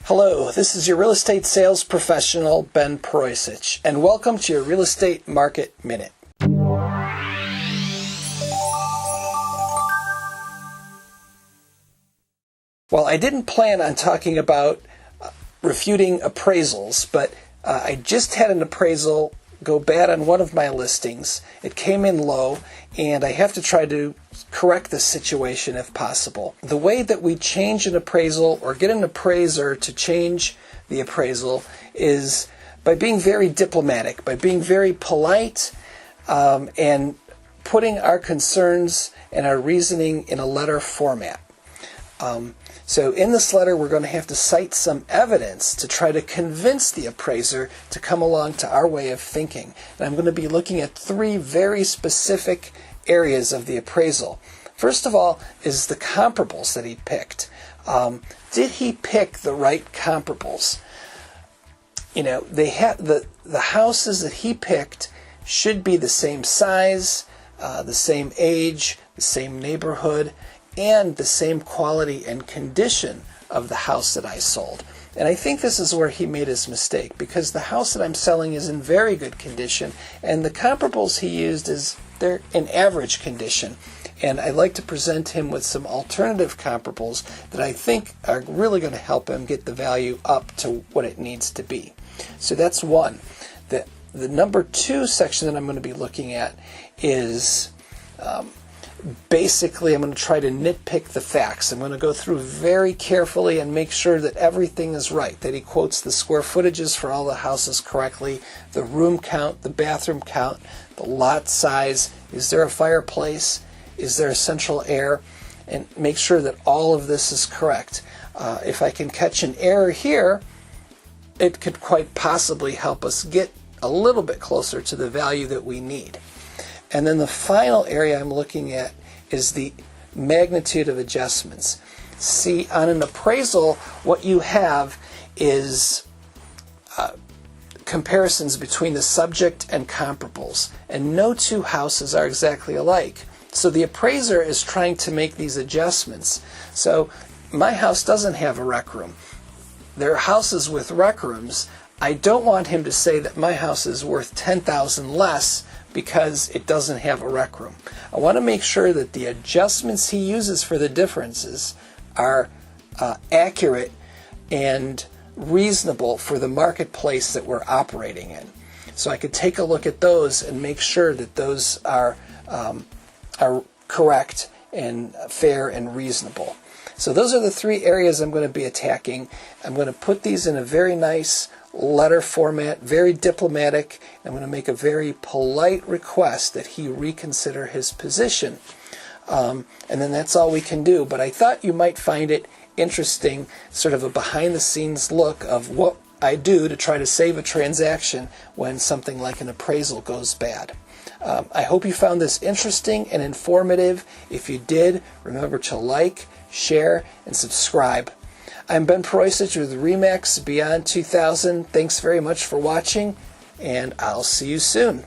Hello, this is your real estate sales professional, Ben Parojcic, and welcome to your Real Estate Market Minute. Well, I didn't plan on talking about refuting appraisals, but I just had an appraisal go bad on one of my listings. It came in low, and I have to try to correct this situation if possible. The way that we change an appraisal or get an appraiser to change the appraisal is by being very diplomatic, by being very polite, and putting our concerns and our reasoning in a letter format. So in this letter, we're going to have to cite some evidence to try to convince the appraiser to come along to our way of thinking. And I'm going to be looking at three very specific areas of the appraisal. First of all is the comparables that he picked. Did he pick the right comparables? You know, they had the houses that he picked should be the same size, the same age, the same neighborhood, and the same quality and condition of the house that I sold. And I think this is where he made his mistake, because the house that I'm selling is in very good condition, and the comparables he used they're in average condition. And I'd like to present him with some alternative comparables that I think are really going to help him get the value up to what it needs to be. So that's one. The number two section that I'm going to be looking at is basically, I'm going to try to nitpick the facts. I'm going to go through very carefully and make sure that everything is right, that he quotes the square footages for all the houses correctly, the room count, the bathroom count, the lot size, is there a fireplace, is there a central air, and make sure that all of this is correct. If I can catch an error here, it could quite possibly help us get a little bit closer to the value that we need. And then the final area I'm looking at is the magnitude of adjustments. See, on an appraisal, what you have is comparisons between the subject and comparables. And no two houses are exactly alike. So the appraiser is trying to make these adjustments. So my house doesn't have a rec room. There are houses with rec rooms. I don't want him to say that my house is worth $10,000 less because it doesn't have a rec room. I want to make sure that the adjustments he uses for the differences are accurate and reasonable for the marketplace that we're operating in. So I could take a look at those and make sure that those are correct and fair and reasonable. So those are the three areas I'm going to be attacking. I'm going to put these in a very nice letter format, very diplomatic. I'm going to make a very polite request that he reconsider his position. And then that's all we can do. But I thought you might find it interesting, sort of a behind-the-scenes look of what I do to try to save a transaction when something like an appraisal goes bad. I hope you found this interesting and informative. If you did, remember to like, share, and subscribe. I'm Ben Parojcic with Remax Beyond 2000. Thanks very much for watching, and I'll see you soon.